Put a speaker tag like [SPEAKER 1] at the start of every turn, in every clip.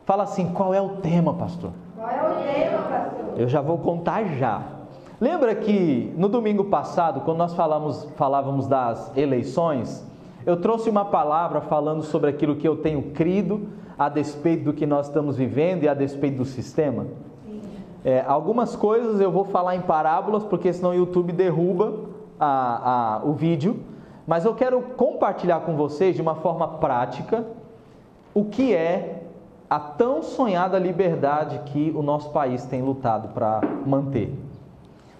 [SPEAKER 1] Fala assim, qual é o tema, pastor?
[SPEAKER 2] Qual é o tema, pastor?
[SPEAKER 1] Eu já vou contar já. Lembra que no domingo passado, quando nós falávamos das eleições, eu trouxe uma palavra falando sobre aquilo que eu tenho crido a despeito do que nós estamos vivendo e a despeito do sistema?
[SPEAKER 2] Sim.
[SPEAKER 1] Algumas coisas eu vou falar em parábolas, porque senão o YouTube derruba o vídeo, mas eu quero compartilhar com vocês de uma forma prática o que é a tão sonhada liberdade que o nosso país tem lutado para manter.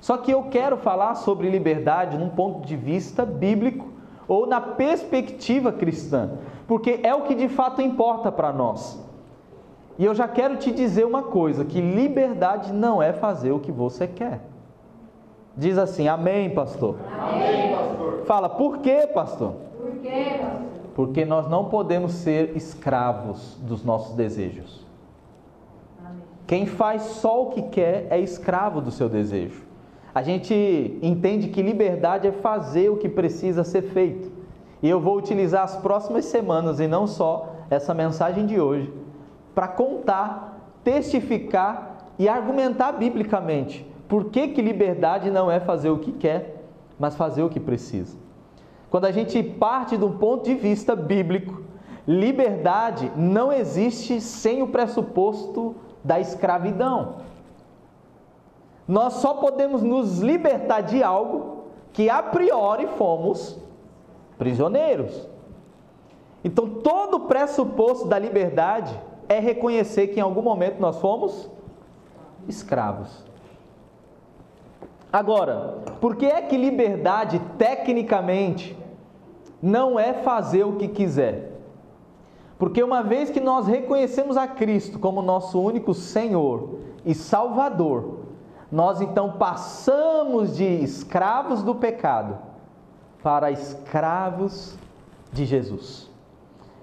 [SPEAKER 1] Só que eu quero falar sobre liberdade num ponto de vista bíblico ou na perspectiva cristã, porque é o que de fato importa para nós. E eu já quero te dizer uma coisa, que liberdade não é fazer o que você quer. Diz assim, amém, pastor?
[SPEAKER 2] Amém, pastor.
[SPEAKER 1] Fala, por quê, pastor?
[SPEAKER 2] Por quê, pastor?
[SPEAKER 1] Porque nós não podemos ser escravos dos nossos desejos.
[SPEAKER 2] Amém.
[SPEAKER 1] Quem faz só o que quer é escravo do seu desejo. A gente entende que liberdade é fazer o que precisa ser feito. E eu vou utilizar as próximas semanas, e não só essa mensagem de hoje, para contar, testificar e argumentar biblicamente por que liberdade não é fazer o que quer, mas fazer o que precisa. Quando a gente parte de um ponto de vista bíblico, liberdade não existe sem o pressuposto da escravidão. Nós só podemos nos libertar de algo que a priori fomos prisioneiros. Então, todo o pressuposto da liberdade é reconhecer que em algum momento nós fomos escravos. Agora, por que é que liberdade, tecnicamente, não é fazer o que quiser? Porque uma vez que nós reconhecemos a Cristo como nosso único Senhor e Salvador, nós então passamos de escravos do pecado para escravos de Jesus.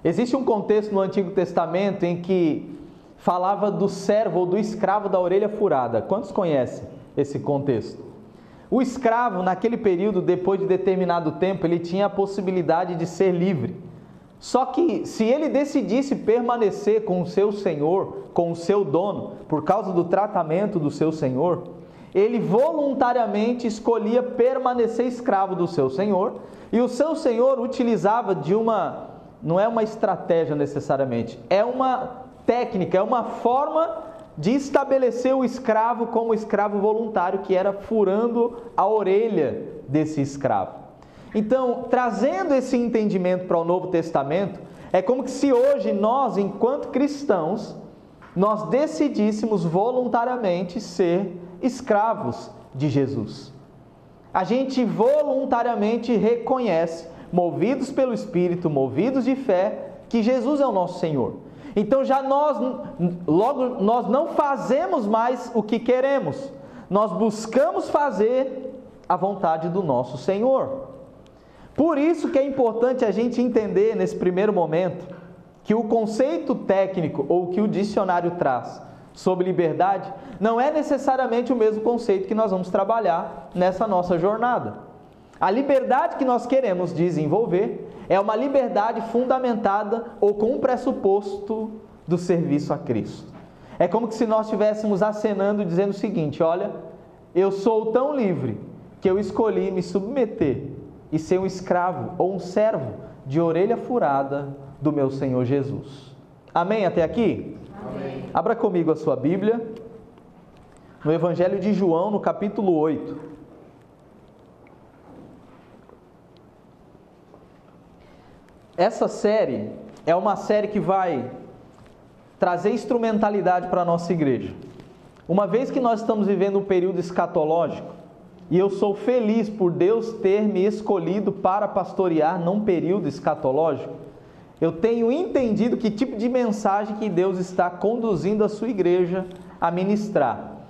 [SPEAKER 1] Existe um contexto no Antigo Testamento em que falava do servo ou do escravo da orelha furada. Quantos conhecem esse contexto? O escravo, naquele período, depois de determinado tempo, ele tinha a possibilidade de ser livre. Só que, se ele decidisse permanecer com o seu senhor, com o seu dono, por causa do tratamento do seu senhor, ele voluntariamente escolhia permanecer escravo do seu senhor, e o seu senhor utilizava não é uma estratégia necessariamente, é uma técnica, é uma forma de estabelecer o escravo como escravo voluntário, que era furando a orelha desse escravo. Então, trazendo esse entendimento para o Novo Testamento, é como se hoje nós, enquanto cristãos, nós decidíssemos voluntariamente ser escravos de Jesus. A gente voluntariamente reconhece, movidos pelo Espírito, movidos de fé, que Jesus é o nosso Senhor. Então nós não fazemos mais o que queremos, nós buscamos fazer a vontade do nosso Senhor. Por isso que é importante a gente entender nesse primeiro momento que o conceito técnico ou que o dicionário traz sobre liberdade não é necessariamente o mesmo conceito que nós vamos trabalhar nessa nossa jornada. A liberdade que nós queremos desenvolver é uma liberdade fundamentada ou com um pressuposto do serviço a Cristo. É como se nós estivéssemos acenando dizendo o seguinte: olha, eu sou tão livre que eu escolhi me submeter e ser um escravo ou um servo de orelha furada do meu Senhor Jesus. Amém até aqui?
[SPEAKER 2] Amém.
[SPEAKER 1] Abra comigo a sua Bíblia, no Evangelho de João, no capítulo 8. Essa série é uma série que vai trazer instrumentalidade para a nossa igreja. Uma vez que nós estamos vivendo um período escatológico, e eu sou feliz por Deus ter me escolhido para pastorear num período escatológico, eu tenho entendido que tipo de mensagem que Deus está conduzindo a sua igreja a ministrar.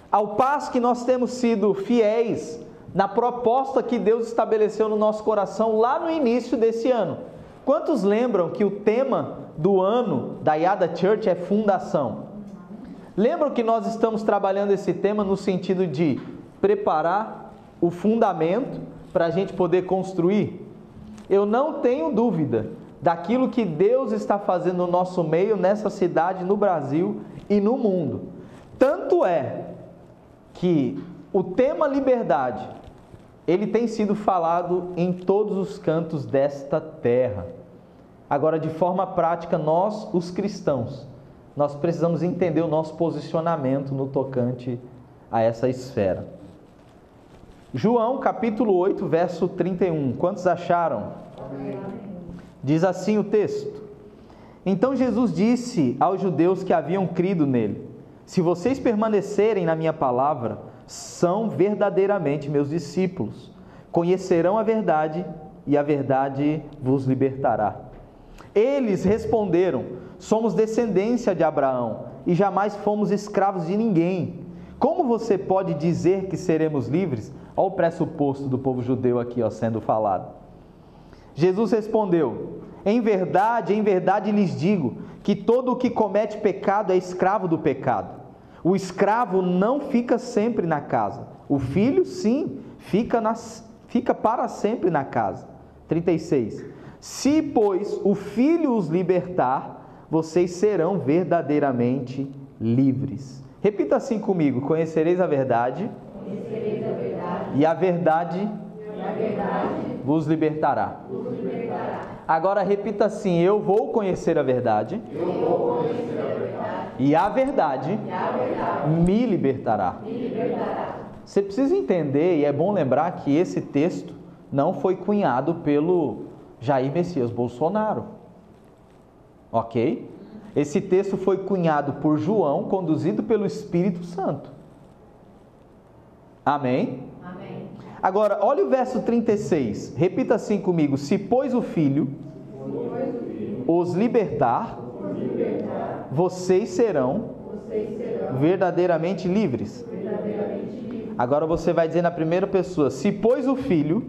[SPEAKER 1] Ao passo que nós temos sido fiéis na proposta que Deus estabeleceu no nosso coração lá no início desse ano. Quantos lembram que o tema do ano da Yada Church é fundação? Lembram que nós estamos trabalhando esse tema no sentido de preparar o fundamento para a gente poder construir? Eu não tenho dúvida daquilo que Deus está fazendo no nosso meio, nessa cidade, no Brasil e no mundo. Tanto é que o tema liberdade, ele tem sido falado em todos os cantos desta terra. Agora, de forma prática, nós, os cristãos, nós precisamos entender o nosso posicionamento no tocante a essa esfera. João, capítulo 8, verso 31. Quantos acharam?
[SPEAKER 2] Amém.
[SPEAKER 1] Diz assim o texto: Então Jesus disse aos judeus que haviam crido nele: Se vocês permanecerem na minha palavra, são verdadeiramente meus discípulos. Conhecerão a verdade e a verdade vos libertará. Eles responderam: Somos descendência de Abraão e jamais fomos escravos de ninguém. Como você pode dizer que seremos livres? Olha o pressuposto do povo judeu aqui sendo falado. Jesus respondeu: em verdade lhes digo que todo o que comete pecado é escravo do pecado. O escravo não fica sempre na casa. O filho, sim, fica para sempre na casa. 36. Se, pois, o filho os libertar, vocês serão verdadeiramente livres. Repita assim comigo: conhecereis a verdade, e a verdade vos libertará. Agora repita assim: eu vou conhecer a verdade, e a verdade me libertará. Você precisa entender, e é bom lembrar que esse texto não foi cunhado pelo Jair Messias Bolsonaro, ok? Esse texto foi cunhado por João, conduzido pelo Espírito Santo. Amém?
[SPEAKER 2] Amém.
[SPEAKER 1] Agora, olha o verso 36. Repita assim comigo: se, pois, o Filho os libertar, vocês serão verdadeiramente livres. Agora você vai dizer na primeira pessoa: se, pois, o Filho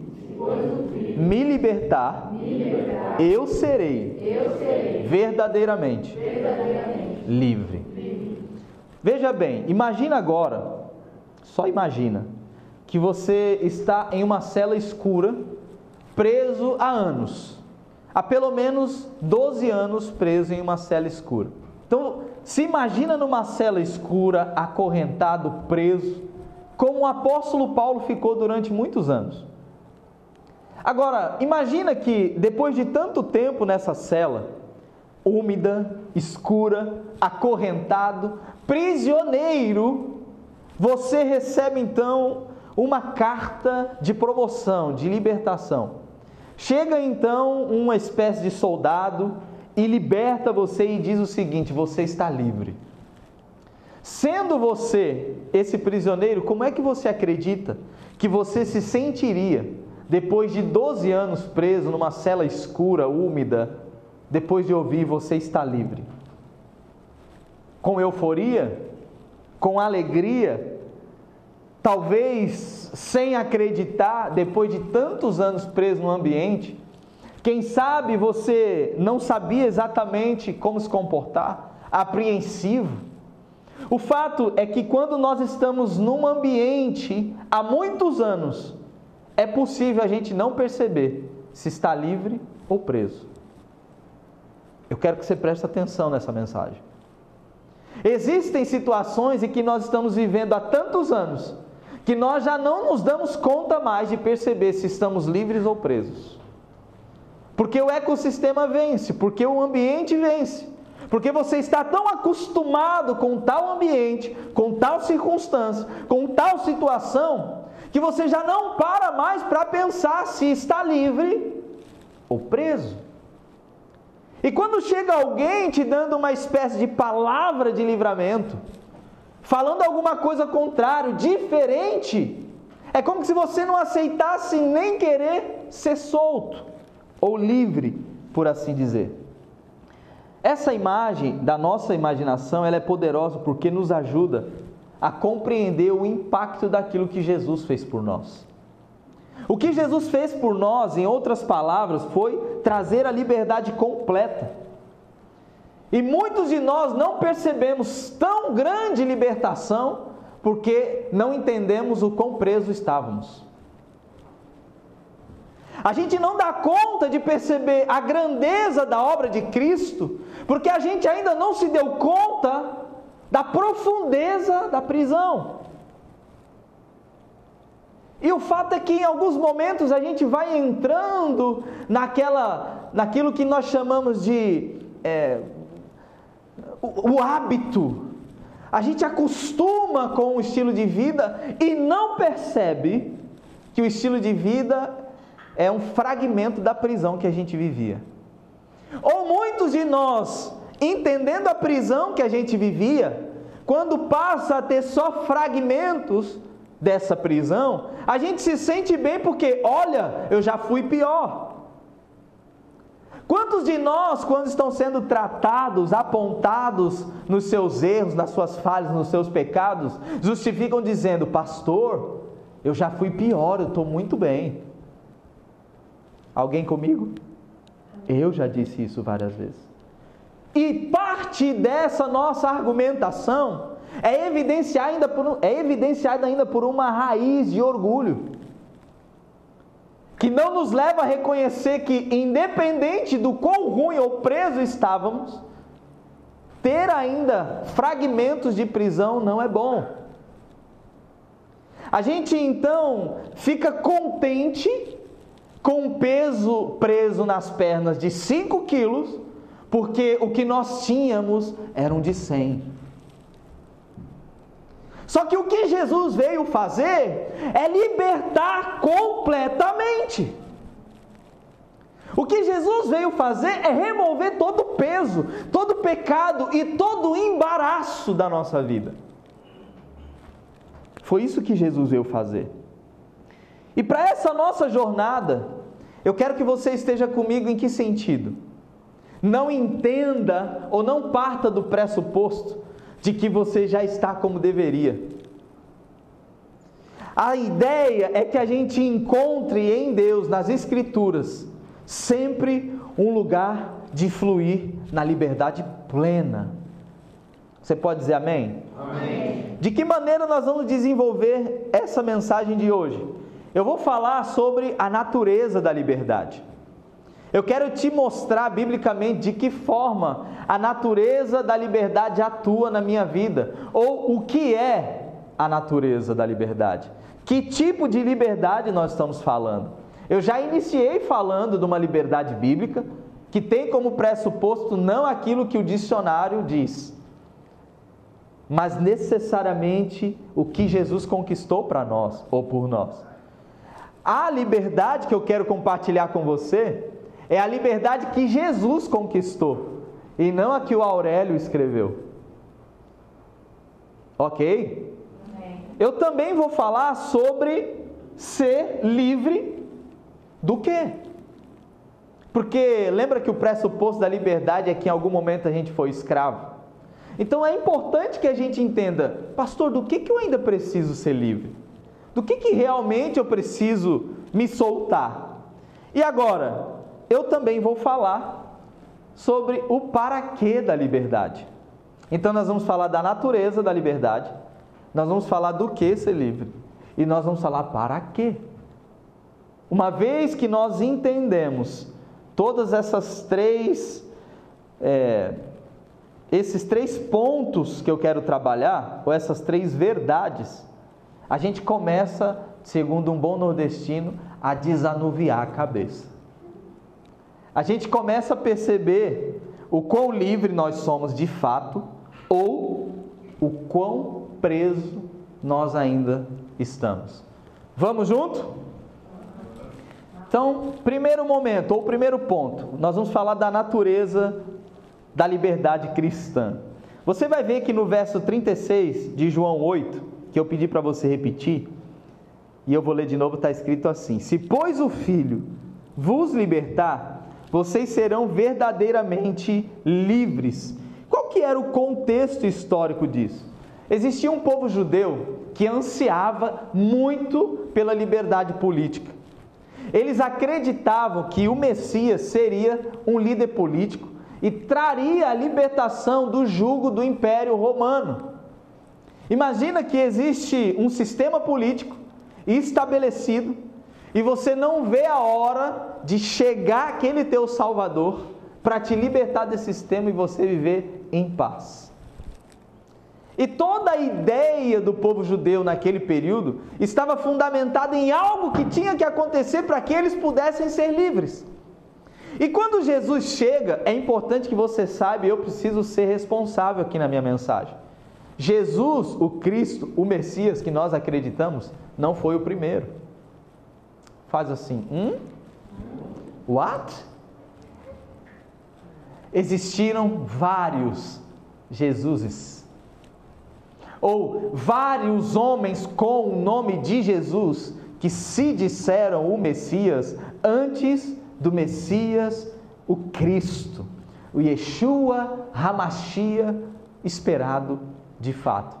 [SPEAKER 1] me libertar, eu serei verdadeiramente livre. Veja bem, imagina agora, só imagina, que você está em uma cela escura, preso há anos. Há pelo menos 12 anos preso em uma cela escura. Então, se imagina numa cela escura, acorrentado, preso, como o apóstolo Paulo ficou durante muitos anos. Agora, imagina que depois de tanto tempo nessa cela, úmida, escura, acorrentado, prisioneiro, você recebe então uma carta de promoção, de libertação. Chega então uma espécie de soldado e liberta você e diz o seguinte: você está livre. Sendo você esse prisioneiro, como é que você acredita que você se sentiria depois de 12 anos preso numa cela escura, úmida, depois de ouvir você está livre? Com euforia? Com alegria? Talvez sem acreditar, depois de tantos anos preso no ambiente? Quem sabe você não sabia exatamente como se comportar, apreensivo. O fato é que quando nós estamos num ambiente há muitos anos, é possível a gente não perceber se está livre ou preso. Eu quero que você preste atenção nessa mensagem. Existem situações em que nós estamos vivendo há tantos anos, que nós já não nos damos conta mais de perceber se estamos livres ou presos. Porque o ecossistema vence, porque o ambiente vence, porque você está tão acostumado com tal ambiente, com tal circunstância, com tal situação, que você já não para mais para pensar se está livre ou preso. E quando chega alguém te dando uma espécie de palavra de livramento, falando alguma coisa contrária, diferente, é como se você não aceitasse nem querer ser solto, ou livre, por assim dizer. Essa imagem da nossa imaginação, ela é poderosa porque nos ajuda a compreender o impacto daquilo que Jesus fez por nós. O que Jesus fez por nós, em outras palavras, foi trazer a liberdade completa. E muitos de nós não percebemos tão grande libertação porque não entendemos o quão presos estávamos. A gente não dá conta de perceber a grandeza da obra de Cristo, porque a gente ainda não se deu conta da profundeza da prisão. E o fato é que em alguns momentos a gente vai entrando naquilo que nós chamamos de o hábito. A gente acostuma com o estilo de vida e não percebe que o estilo de vida é um fragmento da prisão que a gente vivia. Ou muitos de nós, entendendo a prisão que a gente vivia, quando passa a ter só fragmentos dessa prisão, a gente se sente bem porque, olha, eu já fui pior. Quantos de nós, quando estão sendo tratados, apontados nos seus erros, nas suas falhas, nos seus pecados, justificam dizendo, pastor, eu já fui pior, eu estou muito bem. Alguém comigo? Eu já disse isso várias vezes. E parte dessa nossa argumentação é evidenciada ainda por uma raiz de orgulho, que não nos leva a reconhecer que, independente do quão ruim ou preso estávamos, ter ainda fragmentos de prisão não é bom. A gente então fica contente com um peso preso nas pernas de 5 quilos, porque o que nós tínhamos era um de 100. Só que o que Jesus veio fazer é libertar completamente. O que Jesus veio fazer é remover todo o peso, todo o pecado e todo o embaraço da nossa vida. Foi isso que Jesus veio fazer. E para essa nossa jornada, eu quero que você esteja comigo em que sentido? Não entenda ou não parta do pressuposto de que você já está como deveria. A ideia é que a gente encontre em Deus, nas Escrituras, sempre um lugar de fluir na liberdade plena. Você pode dizer amém?
[SPEAKER 2] Amém.
[SPEAKER 1] De que maneira nós vamos desenvolver essa mensagem de hoje? Eu vou falar sobre a natureza da liberdade. Eu quero te mostrar biblicamente de que forma a natureza da liberdade atua na minha vida, ou o que é a natureza da liberdade. Que tipo de liberdade nós estamos falando? Eu já iniciei falando de uma liberdade bíblica, que tem como pressuposto não aquilo que o dicionário diz, mas necessariamente o que Jesus conquistou para nós, ou por nós. A liberdade que eu quero compartilhar com você é a liberdade que Jesus conquistou, e não a que o Aurélio escreveu. Ok?
[SPEAKER 2] Amém.
[SPEAKER 1] Eu também vou falar sobre ser livre do quê? Porque lembra que o pressuposto da liberdade é que em algum momento a gente foi escravo. Então é importante que a gente entenda, pastor, do que eu ainda preciso ser livre? Do que realmente eu preciso me soltar? E agora, eu também vou falar sobre o para quê da liberdade. Então nós vamos falar da natureza da liberdade, nós vamos falar do que ser livre, e nós vamos falar para quê. Uma vez que nós entendemos todas essas esses três pontos que eu quero trabalhar, ou essas 3 verdades, a gente começa, segundo um bom nordestino, a desanuviar a cabeça. A gente começa a perceber o quão livre nós somos de fato, ou o quão preso nós ainda estamos. Vamos junto? Então, primeiro momento, ou primeiro ponto, nós vamos falar da natureza da liberdade cristã. Você vai ver que no verso 36 de João 8, que eu pedi para você repetir, e eu vou ler de novo, está escrito assim: se pois o Filho vos libertar, vocês serão verdadeiramente livres. Qual que era o contexto histórico disso? Existia um povo judeu que ansiava muito pela liberdade política. Eles acreditavam que o Messias seria um líder político e traria a libertação do jugo do Império Romano. Imagina que existe um sistema político estabelecido e você não vê a hora de chegar aquele teu Salvador para te libertar desse sistema e você viver em paz. E toda a ideia do povo judeu naquele período estava fundamentada em algo que tinha que acontecer para que eles pudessem ser livres. E quando Jesus chega, é importante que você saiba, eu preciso ser responsável aqui na minha mensagem. Jesus, o Cristo, o Messias que nós acreditamos, não foi o primeiro. Faz assim, What? Existiram vários Jesuses, ou vários homens com o nome de Jesus, que se disseram o Messias, antes do Messias, o Cristo, o Yeshua HaMashiach, esperado de fato.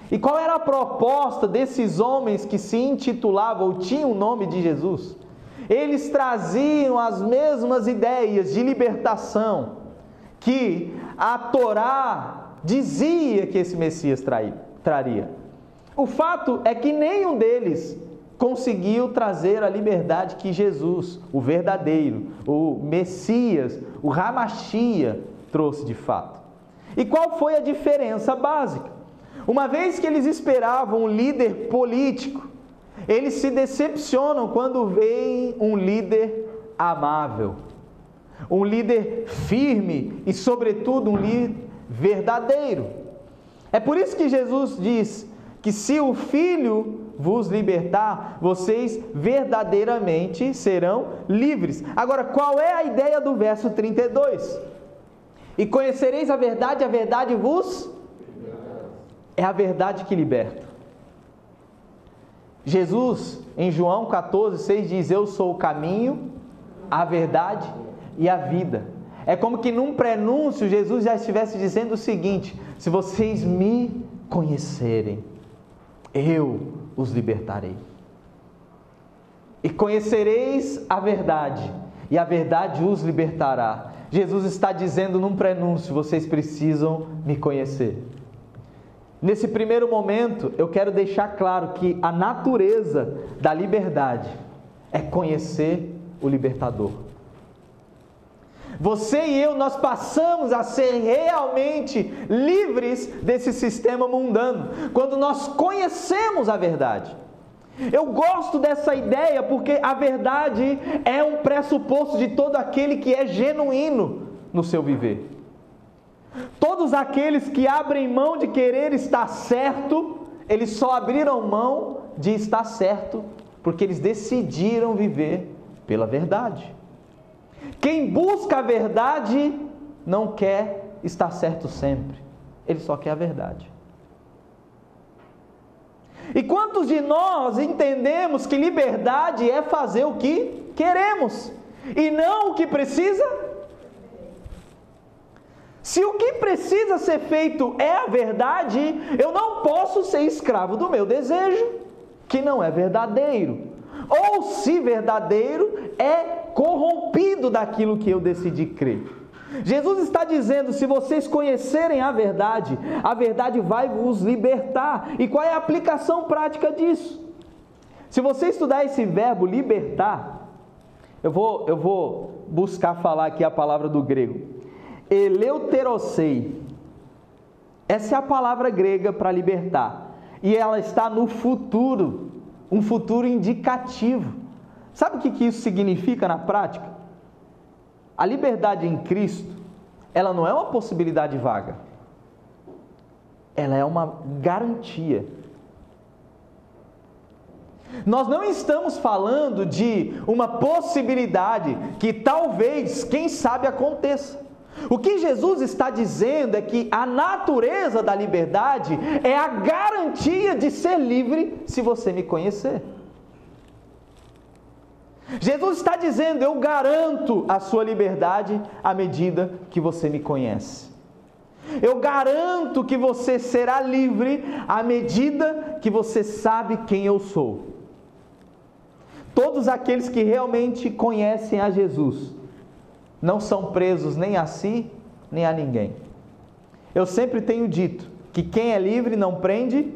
[SPEAKER 1] E qual era a proposta desses homens que se intitulavam ou tinham o nome de Jesus? Eles traziam as mesmas ideias de libertação que a Torá dizia que esse Messias traria. O fato é que nenhum deles conseguiu trazer a liberdade que Jesus, o verdadeiro, o Messias, o HaMashiach, trouxe de fato. E qual foi a diferença básica? Uma vez que eles esperavam um líder político, eles se decepcionam quando veem um líder amável, um líder firme e, sobretudo, um líder verdadeiro. É por isso que Jesus diz que se o Filho vos libertar, vocês verdadeiramente serão livres. Agora, qual é a ideia do verso 32? E conhecereis a verdade vos... É a verdade que liberta. Jesus, em João 14:6, diz: eu sou o caminho, a verdade e a vida. É como que num prenúncio Jesus já estivesse dizendo o seguinte: se vocês me conhecerem, eu os libertarei. E conhecereis a verdade, e a verdade os libertará. Jesus está dizendo num prenúncio: vocês precisam me conhecer. Nesse primeiro momento, eu quero deixar claro que a natureza da liberdade é conhecer o libertador. Você e eu, nós passamos a ser realmente livres desse sistema mundano, quando nós conhecemos a verdade. Eu gosto dessa ideia porque a verdade é um pressuposto de todo aquele que é genuíno no seu viver. Todos aqueles que abrem mão de querer estar certo, eles só abriram mão de estar certo porque eles decidiram viver pela verdade. Quem busca a verdade não quer estar certo sempre, ele só quer a verdade. E quantos de nós entendemos que liberdade é fazer o que queremos e não o que precisa? Se o que precisa ser feito é a verdade, eu não posso ser escravo do meu desejo, que não é verdadeiro. Ou, se verdadeiro, é corrompido daquilo que eu decidi crer. Jesus está dizendo: se vocês conhecerem a verdade vai vos libertar. E qual é a aplicação prática disso? Se você estudar esse verbo libertar, eu vou buscar falar aqui a palavra do grego. Eleuterosei. Essa é a palavra grega para libertar. E ela está no futuro, um futuro indicativo. Sabe o que isso significa na prática? A liberdade em Cristo, ela não é uma possibilidade vaga. Ela é uma garantia. Nós não estamos falando de uma possibilidade que talvez, quem sabe, aconteça. O que Jesus está dizendo é que a natureza da liberdade é a garantia de ser livre se você me conhecer. Jesus está dizendo: eu garanto a sua liberdade à medida que você me conhece. Eu garanto que você será livre à medida que você sabe quem eu sou. Todos aqueles que realmente conhecem a Jesus não são presos nem a si, nem a ninguém. Eu sempre tenho dito que quem é livre não prende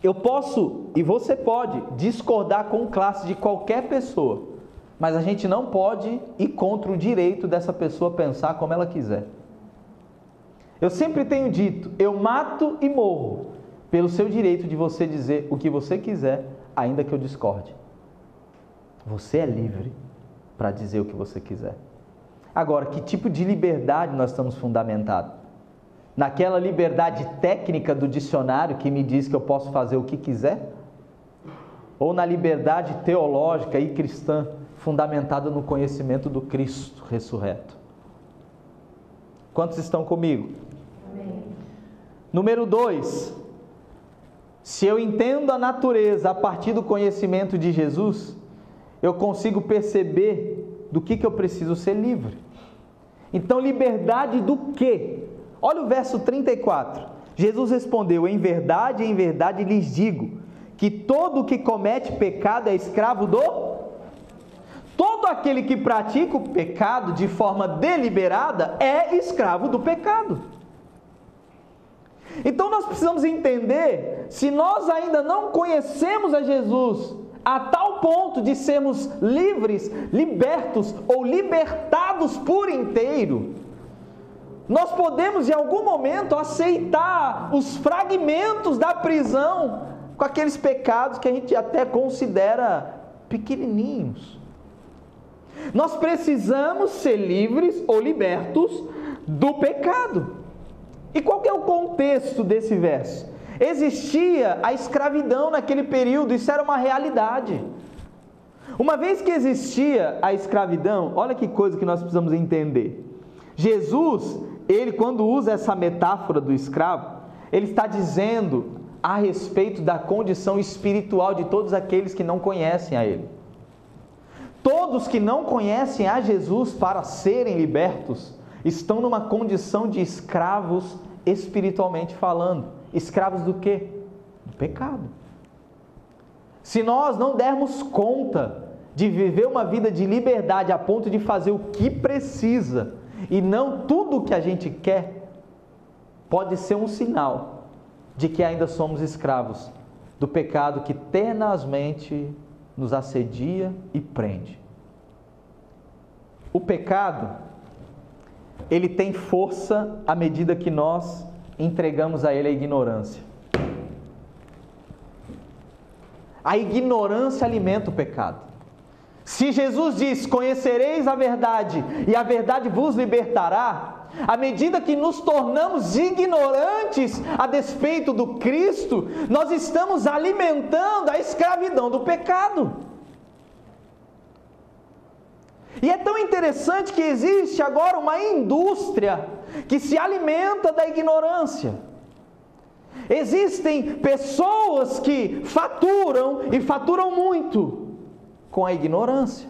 [SPEAKER 1] Eu posso, e você pode, discordar com classe de qualquer pessoa, mas a gente não pode ir contra o direito dessa pessoa pensar como ela quiser. Eu sempre tenho dito, eu mato e morro pelo seu direito de você dizer o que você quiser, ainda que eu discorde. Você é livre para dizer o que você quiser. Agora, que tipo de liberdade nós estamos fundamentados? Naquela liberdade técnica do dicionário que me diz que eu posso fazer o que quiser? Ou na liberdade teológica e cristã fundamentada no conhecimento do Cristo ressurreto? Quantos estão comigo?
[SPEAKER 2] Amém.
[SPEAKER 1] Número 2. Se eu entendo a natureza a partir do conhecimento de Jesus, eu consigo perceber do que eu preciso ser livre. Então, liberdade do quê? Olha o verso 34. Jesus respondeu: em verdade lhes digo, que todo o que comete pecado é escravo do... Todo aquele que pratica o pecado de forma deliberada é escravo do pecado. Então nós precisamos entender, se nós ainda não conhecemos a Jesus a tal ponto de sermos livres, libertos ou libertados por inteiro, nós podemos em algum momento aceitar os fragmentos da prisão com aqueles pecados que a gente até considera pequenininhos. Nós precisamos ser livres ou libertos do pecado. E qual que é o contexto desse verso? Existia a escravidão naquele período, isso era uma realidade. Uma vez que existia a escravidão, olha que coisa que nós precisamos entender. Jesus, ele quando usa essa metáfora do escravo, ele está dizendo a respeito da condição espiritual de todos aqueles que não conhecem a ele. Todos que não conhecem a Jesus para serem libertos, estão numa condição de escravos espiritualmente falando. Escravos do quê? Do pecado. Se nós não dermos conta de viver uma vida de liberdade a ponto de fazer o que precisa e não tudo o que a gente quer, pode ser um sinal de que ainda somos escravos do pecado que tenazmente nos assedia e prende. O pecado, ele tem força à medida que nós entregamos a ele a ignorância. A ignorância alimenta o pecado. Se Jesus diz: conhecereis a verdade e a verdade vos libertará, à medida que nos tornamos ignorantes a despeito do Cristo, nós estamos alimentando a escravidão do pecado. E é tão interessante que existe agora uma indústria que se alimenta da ignorância. Existem pessoas que faturam e faturam muito com a ignorância.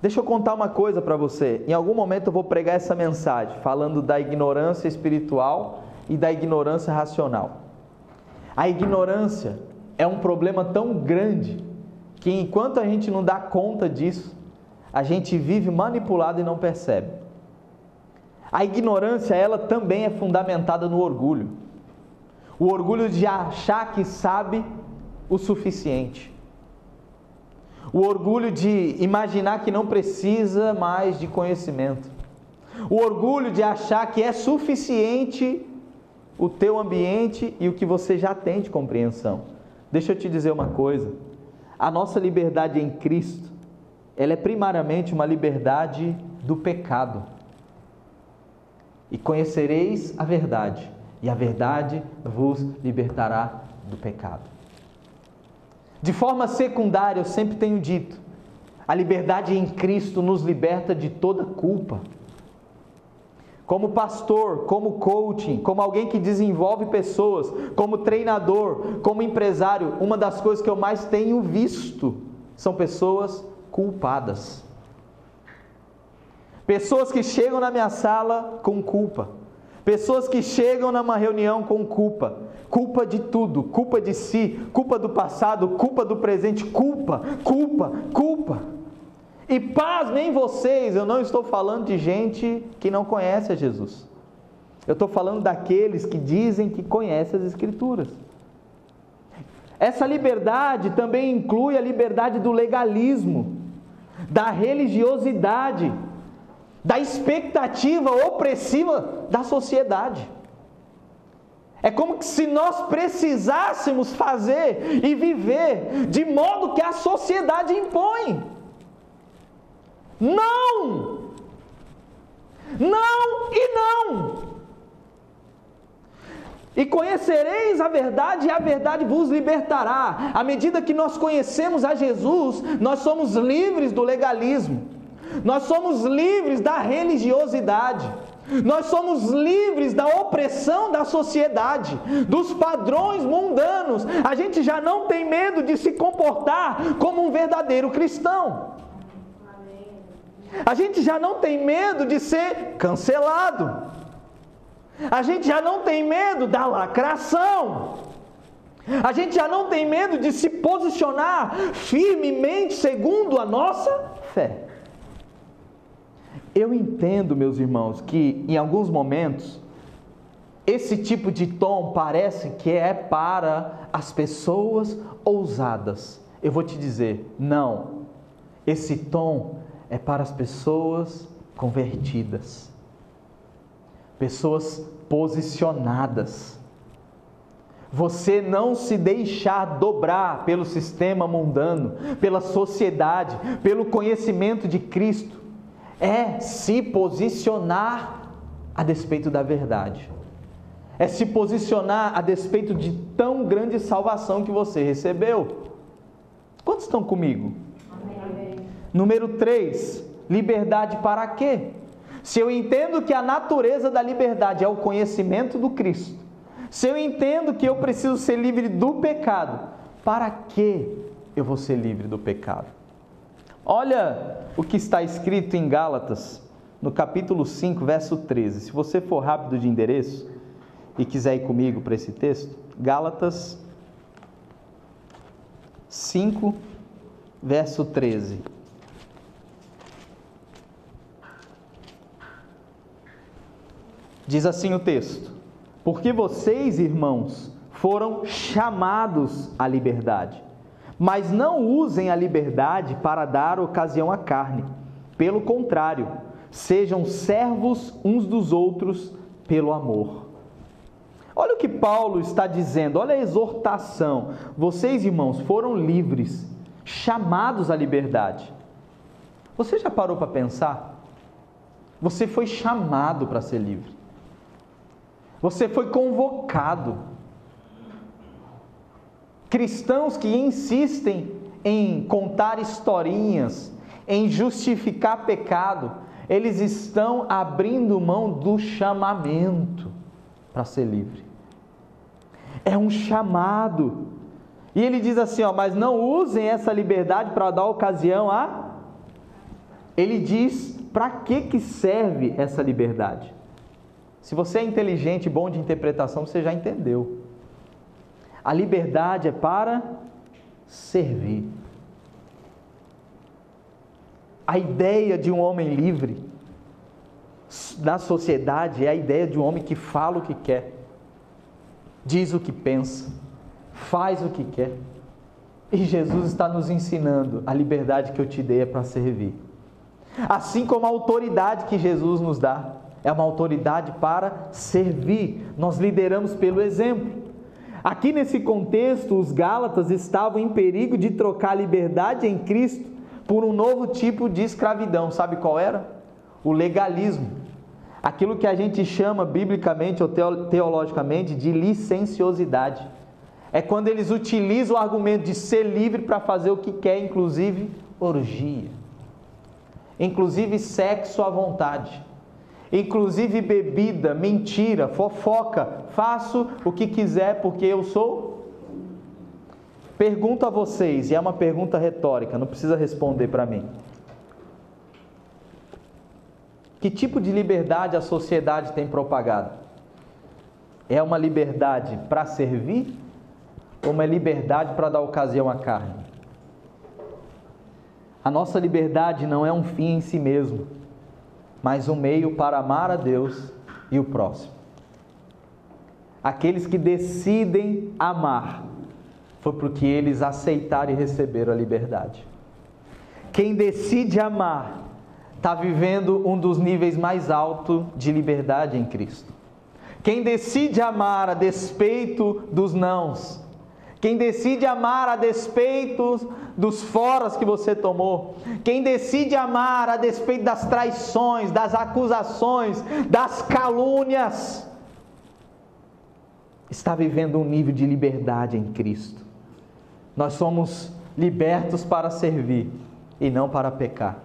[SPEAKER 1] Deixa eu contar uma coisa para você. Em algum momento eu vou pregar essa mensagem falando da ignorância espiritual e da ignorância racional. A ignorância é um problema tão grande que enquanto a gente não dá conta disso, a gente vive manipulado e não percebe. A ignorância, ela também é fundamentada no orgulho. O orgulho de achar que sabe o suficiente. O orgulho de imaginar que não precisa mais de conhecimento. O orgulho de achar que é suficiente o teu ambiente e o que você já tem de compreensão. Deixa eu te dizer uma coisa. A nossa liberdade em Cristo, ela é primariamente uma liberdade do pecado. E conhecereis a verdade, e a verdade vos libertará do pecado. De forma secundária, eu sempre tenho dito, a liberdade em Cristo nos liberta de toda culpa. Como pastor, como coaching, como alguém que desenvolve pessoas, como treinador, como empresário, uma das coisas que eu mais tenho visto são pessoas culpadas. Pessoas que chegam na minha sala com culpa. Pessoas que chegam numa reunião com culpa. Culpa de tudo, culpa de si, culpa do passado, culpa do presente, culpa. E pasmem vocês, eu não estou falando de gente que não conhece a Jesus. Eu estou falando daqueles que dizem que conhecem as Escrituras. Essa liberdade também inclui a liberdade do legalismo, da religiosidade, da expectativa opressiva da sociedade. É como se nós precisássemos fazer e viver de modo que a sociedade impõe. Não! Não e não! E conhecereis a verdade, e a verdade vos libertará. À medida que nós conhecemos a Jesus, nós somos livres do legalismo. Nós somos livres da religiosidade. Nós somos livres da opressão da sociedade, dos padrões mundanos. A gente já não tem medo de se comportar como um verdadeiro cristão. A gente já não tem medo de ser cancelado. A gente já não tem medo da lacração. A gente já não tem medo de se posicionar firmemente segundo a nossa fé. Eu entendo, meus irmãos, que em alguns momentos esse tipo de tom parece que é para as pessoas ousadas. Eu vou te dizer, não. Esse tom é para as pessoas convertidas. Pessoas posicionadas. Você não se deixar dobrar pelo sistema mundano, pela sociedade, pelo conhecimento de Cristo, é se posicionar a despeito da verdade. É se posicionar a despeito de tão grande salvação que você recebeu. Quantos estão comigo?
[SPEAKER 2] Amém.
[SPEAKER 1] Número 3, liberdade para quê? Se eu entendo que a natureza da liberdade é o conhecimento do Cristo, se eu entendo que eu preciso ser livre do pecado, para que eu vou ser livre do pecado? Olha o que está escrito em Gálatas, no capítulo 5, verso 13. Se você for rápido de endereço e quiser ir comigo para esse texto, Gálatas 5, verso 13. Diz assim o texto: porque vocês, irmãos, foram chamados à liberdade, mas não usem a liberdade para dar ocasião à carne. Pelo contrário, sejam servos uns dos outros pelo amor. Olha o que Paulo está dizendo, olha a exortação. Vocês, irmãos, foram livres, chamados à liberdade. Você já parou para pensar? Você foi chamado para ser livre. Você foi convocado. Cristãos que insistem em contar historinhas, em justificar pecado, eles estão abrindo mão do chamamento para ser livre. É um chamado. E ele diz assim, mas não usem essa liberdade para dar ocasião a... Ele diz, para que serve essa liberdade? Se você é inteligente e bom de interpretação, você já entendeu. A liberdade é para servir. A ideia de um homem livre na sociedade é a ideia de um homem que fala o que quer, diz o que pensa, faz o que quer. E Jesus está nos ensinando, a liberdade que eu te dei é para servir. Assim como a autoridade que Jesus nos dá, é uma autoridade para servir. Nós lideramos pelo exemplo. Aqui nesse contexto, os Gálatas estavam em perigo de trocar a liberdade em Cristo por um novo tipo de escravidão. Sabe qual era? O legalismo. Aquilo que a gente chama biblicamente ou teologicamente de licenciosidade. É quando eles utilizam o argumento de ser livre para fazer o que quer, inclusive orgia. Inclusive sexo à vontade. Inclusive bebida, mentira, fofoca, faço o que quiser porque eu sou. Pergunto a vocês, e é uma pergunta retórica, não precisa responder para mim. Que tipo de liberdade a sociedade tem propagado? É uma liberdade para servir ou uma liberdade para dar ocasião à carne? A nossa liberdade não é um fim em si mesmo, mas um meio para amar a Deus e o próximo. Aqueles que decidem amar foi porque eles aceitaram e receberam a liberdade. Quem decide amar está vivendo um dos níveis mais altos de liberdade em Cristo. Quem decide amar a despeito dos nãos, quem decide amar a despeito dos foras que você tomou, quem decide amar a despeito das traições, das acusações, das calúnias, está vivendo um nível de liberdade em Cristo. Nós somos libertos para servir e não para pecar.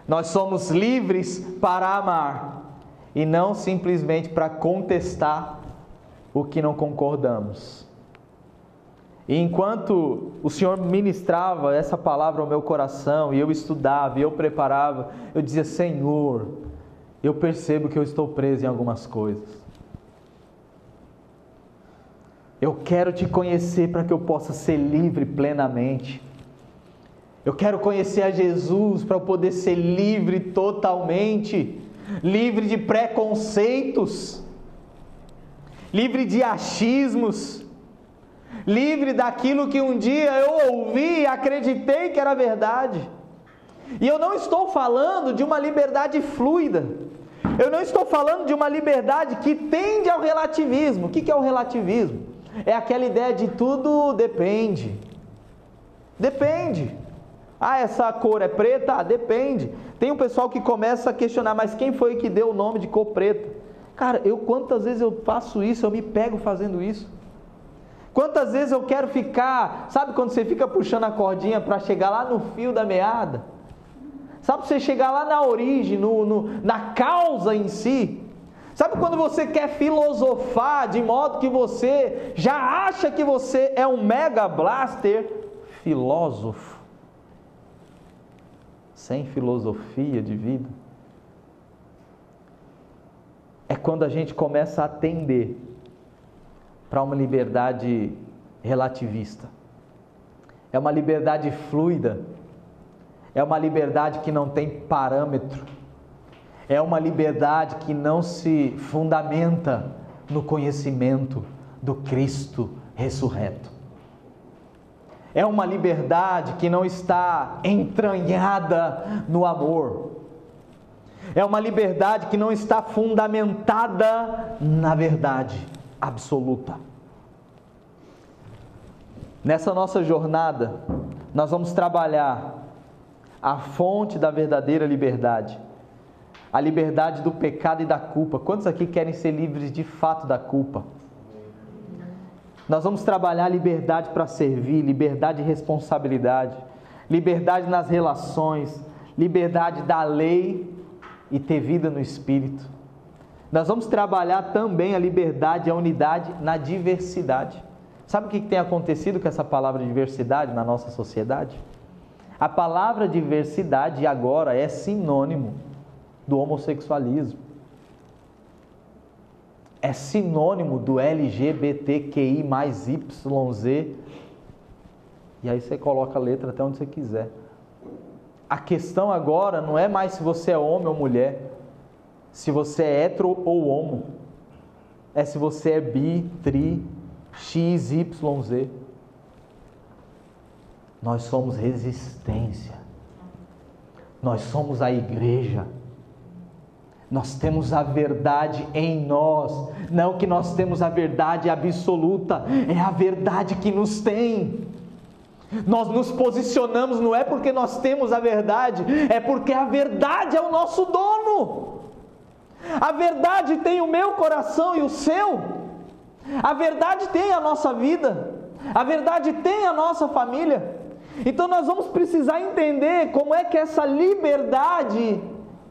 [SPEAKER 1] Nós somos livres para amar e não simplesmente para contestar o que não concordamos. E enquanto o Senhor ministrava essa palavra ao meu coração, e eu estudava, e eu preparava, eu dizia: Senhor, eu percebo que eu estou preso em algumas coisas. Eu quero te conhecer para que eu possa ser livre plenamente. Eu quero conhecer a Jesus para eu poder ser livre totalmente, livre de preconceitos, livre de achismos, livre daquilo que um dia eu ouvi e acreditei que era verdade. E eu não estou falando de uma liberdade fluida. Eu não estou falando de uma liberdade que tende ao relativismo. O que é o relativismo? É aquela ideia de tudo depende. Depende. Ah, essa cor é preta? Ah, depende. Tem um pessoal que começa a questionar: mas quem foi que deu o nome de cor preta? Cara, quantas vezes eu faço isso, eu me pego fazendo isso. Quantas vezes eu quero ficar, sabe quando você fica puxando a cordinha para chegar lá no fio da meada? Sabe, você chegar lá na origem, na causa em si? Sabe quando você quer filosofar de modo que você já acha que você é um mega blaster filósofo, sem filosofia de vida? É quando a gente começa a atender para uma liberdade relativista. É uma liberdade fluida. É uma liberdade que não tem parâmetro. É uma liberdade que não se fundamenta no conhecimento do Cristo ressurreto. É uma liberdade que não está entranhada no amor. É uma liberdade que não está fundamentada na verdade absoluta. Nessa nossa jornada, nós vamos trabalhar a fonte da verdadeira liberdade, a liberdade do pecado e da culpa. Quantos aqui querem ser livres de fato da culpa? Nós vamos trabalhar a liberdade para servir, liberdade de responsabilidade, liberdade nas relações, liberdade da lei e ter vida no Espírito. Nós vamos trabalhar também a liberdade e a unidade na diversidade. Sabe o que tem acontecido com essa palavra diversidade na nossa sociedade? A palavra diversidade agora é sinônimo do homossexualismo. É sinônimo do LGBTQI mais YZ. E aí você coloca a letra até onde você quiser. A questão agora não é mais se você é homem ou mulher, se você é hétero ou homo. É se você é bi, tri, x, y, z. Nós somos resistência. Nós somos a igreja. Nós temos a verdade em nós. Não que nós temos a verdade absoluta, é a verdade que nos tem. Nós nos posicionamos, não é porque nós temos a verdade, é porque a verdade é o nosso dono. A verdade tem o meu coração e o seu. A verdade tem a nossa vida. A verdade tem a nossa família. Então nós vamos precisar entender como é que essa liberdade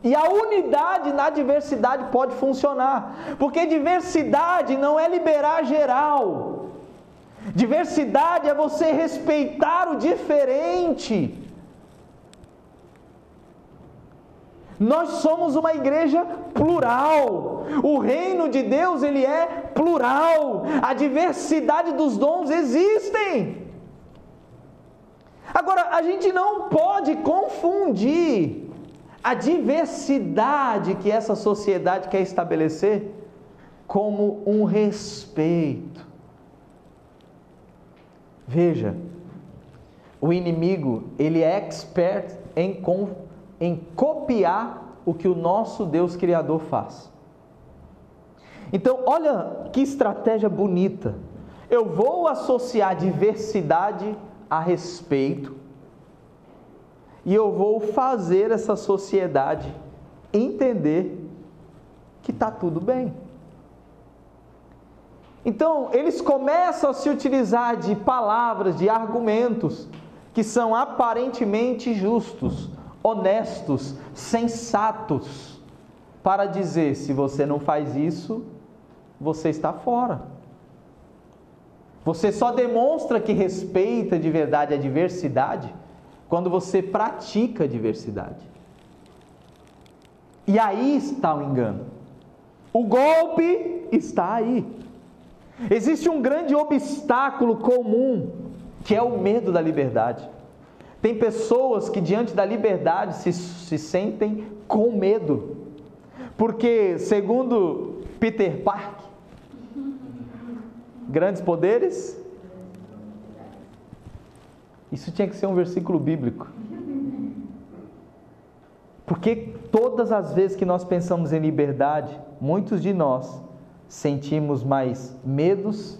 [SPEAKER 1] e a unidade na diversidade pode funcionar. Porque diversidade não é liberar geral. Diversidade é você respeitar o diferente. Nós somos uma igreja plural. O reino de Deus, ele é plural. A diversidade dos dons existem. Agora, a gente não pode confundir a diversidade que essa sociedade quer estabelecer como um respeito. Veja, o inimigo, ele é expert em copiar o que o nosso Deus Criador faz. Então, olha que estratégia bonita. Eu vou associar diversidade a respeito e eu vou fazer essa sociedade entender que está tudo bem. Então, eles começam a se utilizar de palavras, de argumentos que são aparentemente justos, honestos, sensatos, para dizer: se você não faz isso, você está fora. Você só demonstra que respeita de verdade a diversidade quando você pratica a diversidade. E aí está o engano. O golpe está aí. Existe um grande obstáculo comum, que é o medo da liberdade. Tem pessoas que diante da liberdade se sentem com medo. Porque, segundo Peter Parker, grandes poderes, isso tinha que ser um versículo bíblico. Porque todas as vezes que nós pensamos em liberdade, muitos de nós sentimos mais medos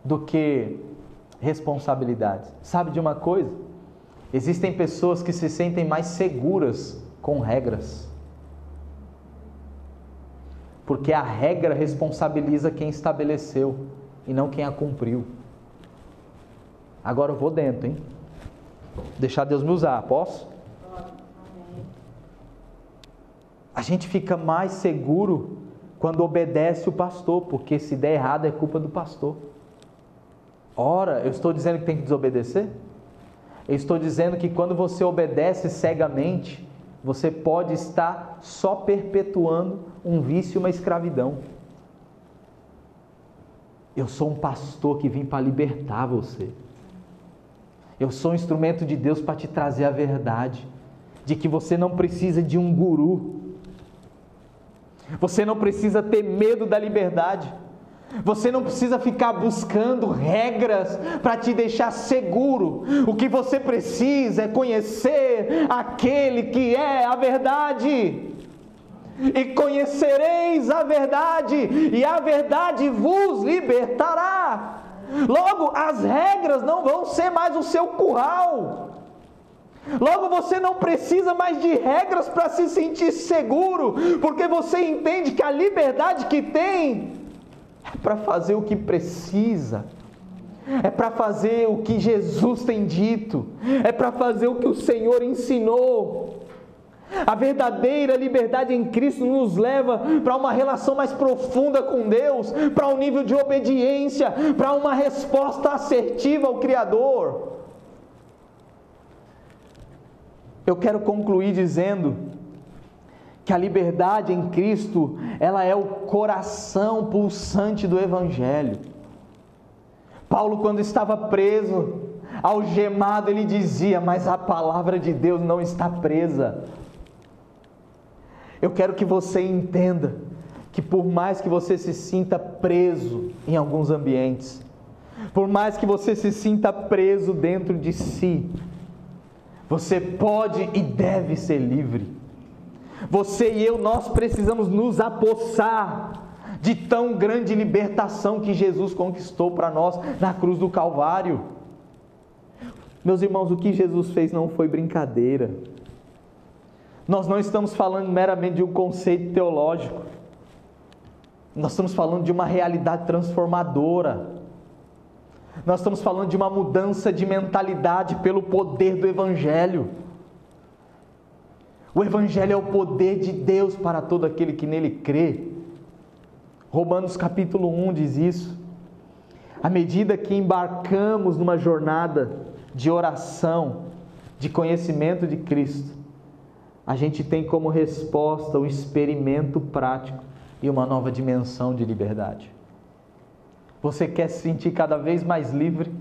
[SPEAKER 1] do que responsabilidades. Sabe de uma coisa? Existem pessoas que se sentem mais seguras com regras. Porque a regra responsabiliza quem estabeleceu e não quem a cumpriu. Agora eu vou dentro, hein? Deixar Deus me usar, posso? A gente fica mais seguro quando obedece o pastor, porque se der errado é culpa do pastor. Ora, eu estou dizendo que tem que desobedecer? Eu estou dizendo que quando você obedece cegamente, você pode estar só perpetuando um vício e uma escravidão. Eu sou um pastor que vim para libertar você. Eu sou um instrumento de Deus para te trazer a verdade, de que você não precisa de um guru. Você não precisa ter medo da liberdade. Você não precisa ficar buscando regras para te deixar seguro. O que você precisa é conhecer aquele que é a verdade. E conhecereis a verdade, e a verdade vos libertará. Logo, as regras não vão ser mais o seu curral. Logo, você não precisa mais de regras para se sentir seguro, porque você entende que a liberdade que tem é para fazer o que precisa, é para fazer o que Jesus tem dito, é para fazer o que o Senhor ensinou. A verdadeira liberdade em Cristo nos leva para uma relação mais profunda com Deus, para um nível de obediência, para uma resposta assertiva ao Criador. Eu quero concluir dizendo que a liberdade em Cristo, ela é o coração pulsante do Evangelho. Paulo, quando estava preso, algemado, ele dizia: mas a palavra de Deus não está presa. Eu quero que você entenda que por mais que você se sinta preso em alguns ambientes, por mais que você se sinta preso dentro de si, você pode e deve ser livre. Você e eu, nós precisamos nos apossar de tão grande libertação que Jesus conquistou para nós na cruz do Calvário. Meus irmãos, o que Jesus fez não foi brincadeira. Nós não estamos falando meramente de um conceito teológico. Nós estamos falando de uma realidade transformadora. Nós estamos falando de uma mudança de mentalidade pelo poder do Evangelho. O Evangelho é o poder de Deus para todo aquele que nele crê. Romanos capítulo 1 diz isso. À medida que embarcamos numa jornada de oração, de conhecimento de Cristo, a gente tem como resposta o experimento prático e uma nova dimensão de liberdade. Você quer se sentir cada vez mais livre?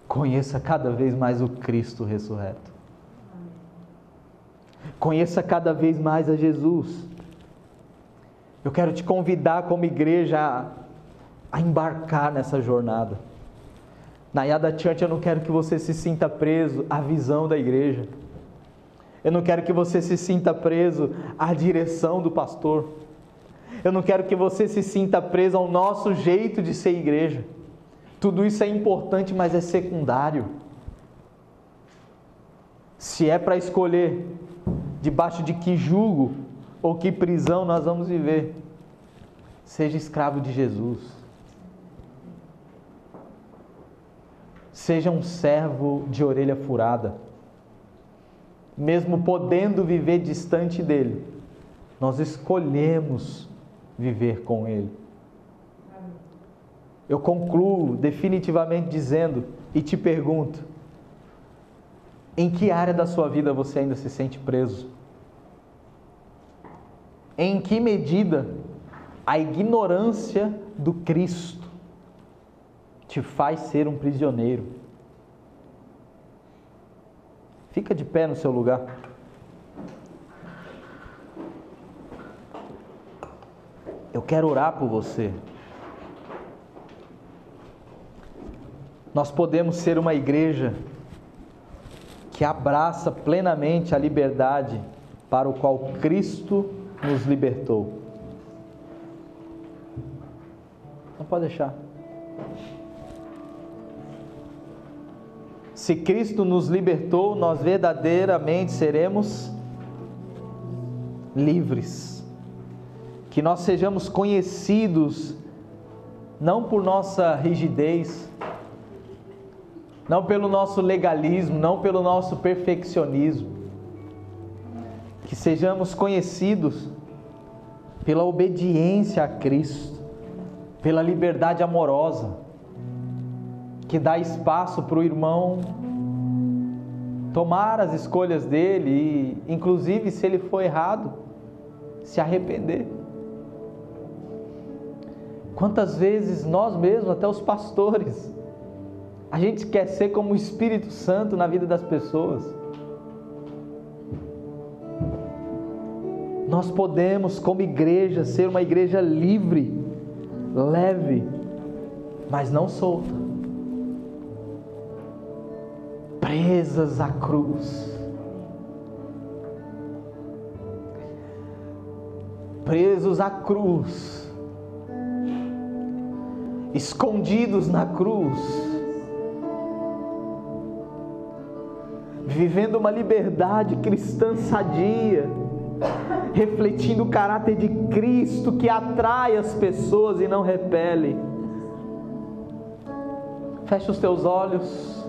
[SPEAKER 1] Conheça cada vez mais o Cristo ressurreto. Conheça cada vez mais a Jesus. Eu quero te convidar como igreja a embarcar nessa jornada. Na Yada Church eu não quero que você se sinta preso à visão da igreja. Eu não quero que você se sinta preso à direção do pastor. Eu não quero que você se sinta preso ao nosso jeito de ser igreja. Tudo isso é importante, mas é secundário. Se é para escolher debaixo de que jugo ou que prisão nós vamos viver, seja escravo de Jesus. Seja um servo de orelha furada. Mesmo podendo viver distante dele, nós escolhemos viver com ele. Eu concluo definitivamente dizendo e te pergunto: em que área da sua vida você ainda se sente preso? Em que medida a ignorância do Cristo te faz ser um prisioneiro? Fica de pé no seu lugar. Eu quero orar por você. Nós podemos ser uma igreja que abraça plenamente a liberdade para o qual Cristo nos libertou. Não pode deixar. Se Cristo nos libertou, nós verdadeiramente seremos livres. Que nós sejamos conhecidos não por nossa rigidez, não pelo nosso legalismo, não pelo nosso perfeccionismo. Que sejamos conhecidos pela obediência a Cristo, pela liberdade amorosa, que dá espaço para o irmão tomar as escolhas dele e, inclusive, se ele for errado, se arrepender. Quantas vezes nós mesmos, até os pastores, a gente quer ser como o Espírito Santo na vida das pessoas. Nós podemos, como igreja, ser uma igreja livre, leve, mas não solta, presas à cruz, presos à cruz, escondidos na cruz, vivendo uma liberdade cristã sadia, refletindo o caráter de Cristo que atrai as pessoas e não repele. Fecha os teus olhos.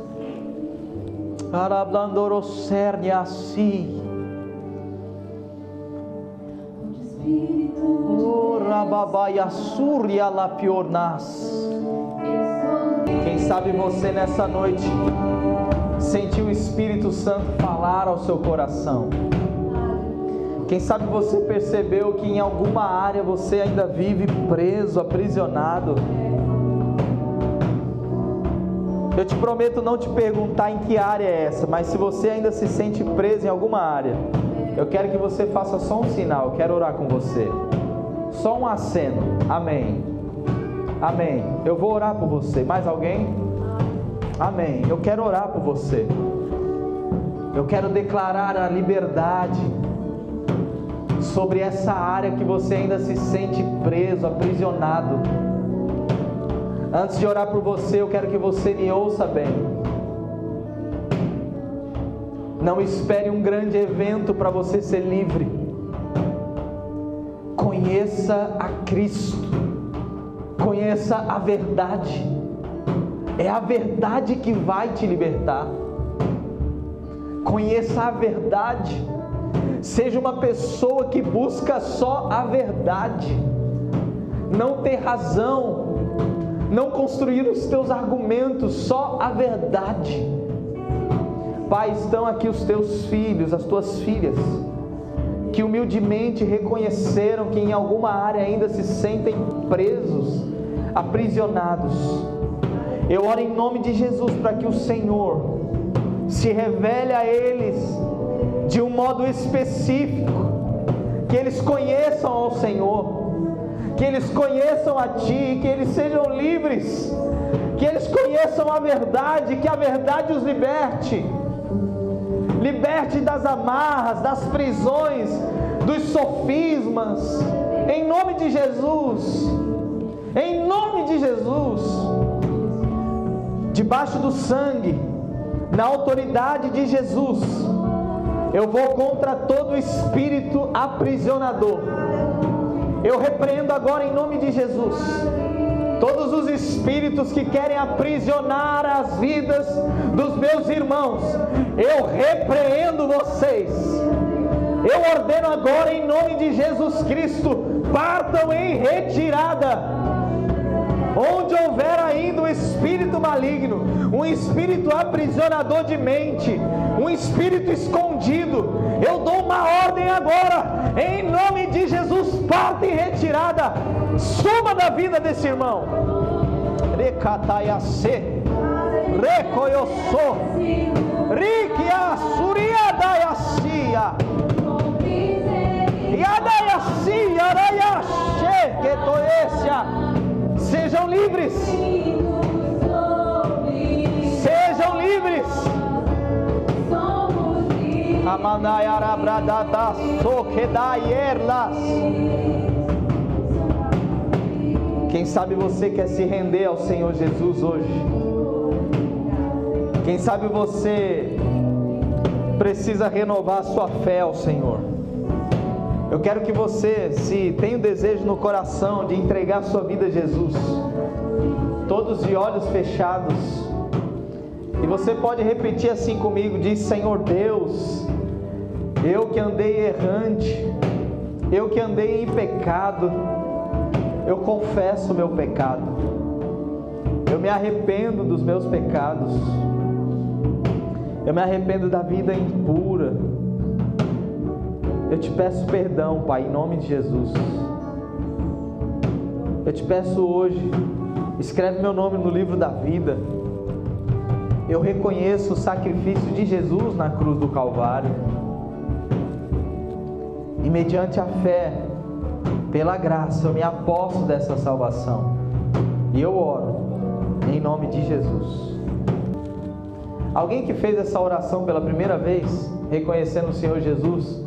[SPEAKER 1] Quem sabe você nessa noite sentiu o Espírito Santo falar ao seu coração. Quem sabe você percebeu que em alguma área você ainda vive preso, aprisionado. Eu te prometo não te perguntar em que área é essa, mas se você ainda se sente preso em alguma área, eu quero que você faça só um sinal, eu quero orar com você. Só um aceno. Amém. Amém. Eu vou orar por você. Mais alguém? Amém. Eu quero orar por você. Eu quero declarar a liberdade sobre essa área que você ainda se sente preso, aprisionado. Antes de orar por você, eu quero que você me ouça bem. Não espere um grande evento para você ser livre. Conheça a Cristo. Conheça a verdade. É a verdade que vai te libertar. Conheça a verdade. Seja uma pessoa que busca só a verdade. Não ter razão. Não construir os teus argumentos, só a verdade. Pai, estão aqui os teus filhos, as tuas filhas, que humildemente reconheceram que em alguma área ainda se sentem presos, aprisionados. Eu oro em nome de Jesus para que o Senhor se revele a eles de um modo específico, que eles conheçam ao Senhor, que eles conheçam a Ti, que eles sejam livres, que eles conheçam a verdade, que a verdade os liberte. Liberte das amarras, das prisões, dos sofismas, em nome de Jesus, em nome de Jesus. Debaixo do sangue, na autoridade de Jesus, eu vou contra todo espírito aprisionador. Eu repreendo agora em nome de Jesus todos os espíritos que querem aprisionar as vidas dos meus irmãos. Eu repreendo vocês. Eu ordeno agora em nome de Jesus Cristo, partam em retirada. Onde houver ainda um espírito maligno, um espírito aprisionador de mente, um espírito escondido, eu dou uma ordem agora, em nome de Jesus, parta em retirada, suma da vida desse irmão. Recataiace, recoioso, riquia, suriadaiacia, iadaiacia, araiache, quetoecia. Sejam livres. Sejam livres. Quem sabe você quer se render ao Senhor Jesus hoje? Quem sabe você precisa renovar sua fé ao Senhor? Eu quero que você, se tem o desejo no coração de entregar sua vida a Jesus, todos de olhos fechados, e você pode repetir assim comigo, diz: Senhor Deus, eu que andei errante, eu que andei em pecado, eu confesso o meu pecado, eu me arrependo dos meus pecados, eu me arrependo da vida impura. Eu te peço perdão, Pai, em nome de Jesus. Eu te peço hoje, escreve meu nome no livro da vida. Eu reconheço o sacrifício de Jesus na cruz do Calvário. E mediante a fé, pela graça, eu me aposto dessa salvação. E eu oro, em nome de Jesus. Alguém que fez essa oração pela primeira vez, reconhecendo o Senhor Jesus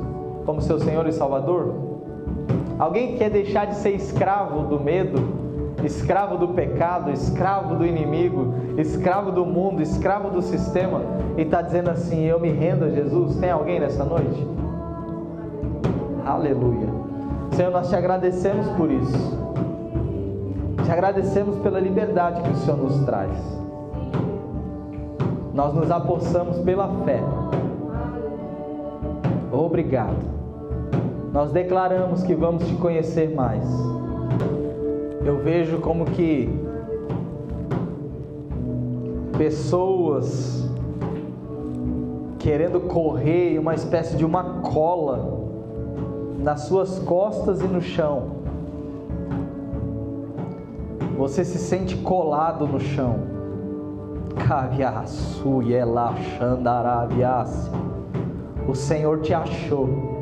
[SPEAKER 1] como seu Senhor e Salvador? Alguém que quer deixar de ser escravo do medo, escravo do pecado, escravo do inimigo, escravo do mundo, escravo do sistema, e está dizendo assim: eu me rendo a Jesus? Tem alguém nessa noite? Aleluia. Senhor, nós te agradecemos por isso. Te agradecemos pela liberdade que o Senhor nos traz. Nós nos apossamos pela fé. Obrigado. Nós declaramos que vamos te conhecer mais. Eu vejo como que pessoas querendo correr, uma espécie de uma cola nas suas costas e no chão. Você se sente colado no chão. O Senhor te achou.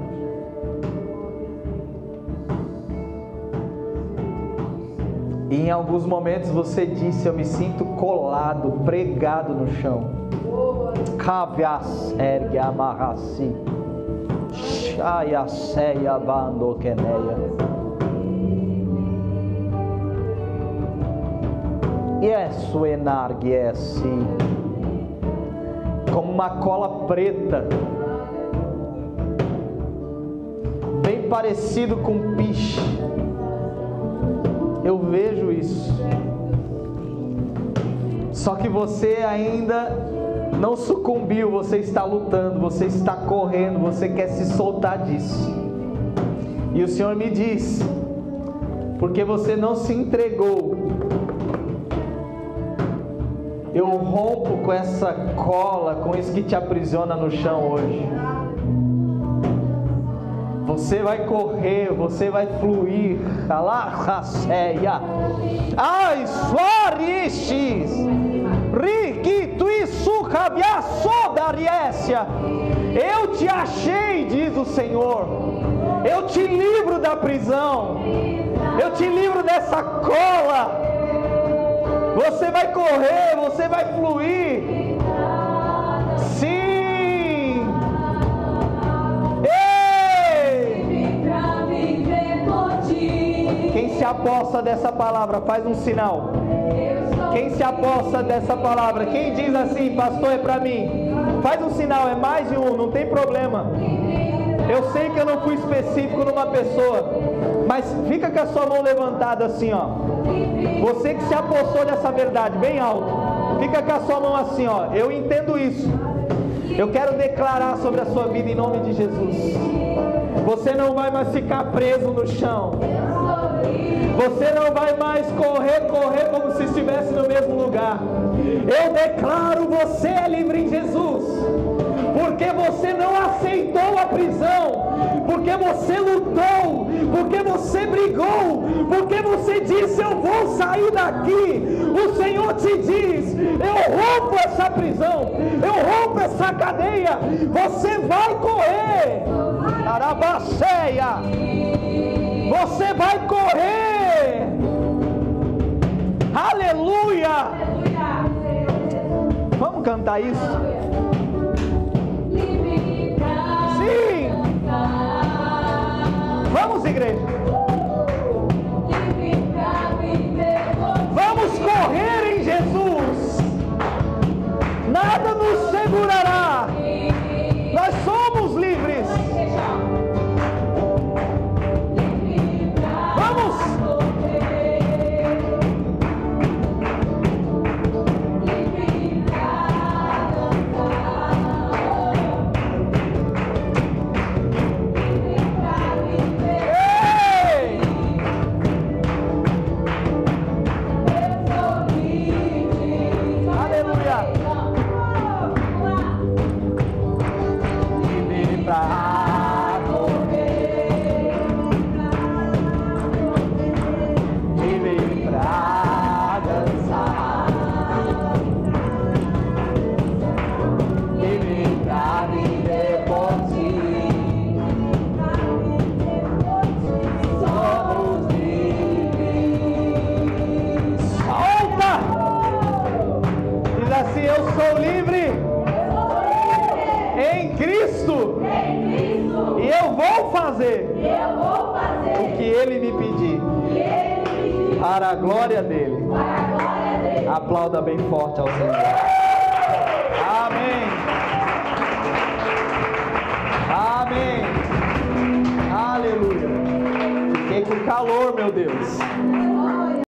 [SPEAKER 1] E em alguns momentos você disse: eu me sinto colado, pregado no chão. Cavias ergue amarraci. Chaya seia bandoqueneia. Yesu enargue esse. Como uma cola preta, bem parecido com piche. Eu vejo isso. Só que você ainda não sucumbiu, você está lutando, você está correndo, você quer se soltar disso. E o Senhor me diz: porque você não se entregou, eu rompo com essa cola, com isso que te aprisiona no chão hoje. Você vai correr, você vai fluir. Ai, suaristes, riquito e sucabiaçodariécia. Eu te achei, diz o Senhor. Eu te livro da prisão. Eu te livro dessa cola. Você vai correr, você vai fluir. Sim. Ei! Quem se aposta dessa palavra, faz um sinal. Quem se aposta dessa palavra, quem diz assim, pastor, é para mim, faz um sinal, é mais de um, não tem problema. Eu sei que eu não fui específico numa pessoa, mas fica com a sua mão levantada assim, ó. Você que se apossou dessa verdade, bem alto, fica com a sua mão assim, ó. Eu entendo isso. Eu quero declarar sobre a sua vida em nome de Jesus. Você não vai mais ficar preso no chão. Você não vai mais correr como se estivesse no mesmo lugar. Eu declaro, você é livre em Jesus. Porque você não aceitou a prisão, porque você lutou, porque você brigou, porque você disse, eu vou sair daqui. O Senhor te diz, eu rompo essa prisão, eu rompo essa cadeia. Você vai correr, Arabaceia, você vai correr, aleluia. Vamos cantar isso? Sim! Vamos, igreja! Vamos correr em Jesus! Nada nos segurará! Nós somos livres! Vamos! O que Ele me pedir, para a glória dEle. Aplauda bem forte ao Senhor. Amém. Amém. Aleluia. Fiquei com calor, meu Deus.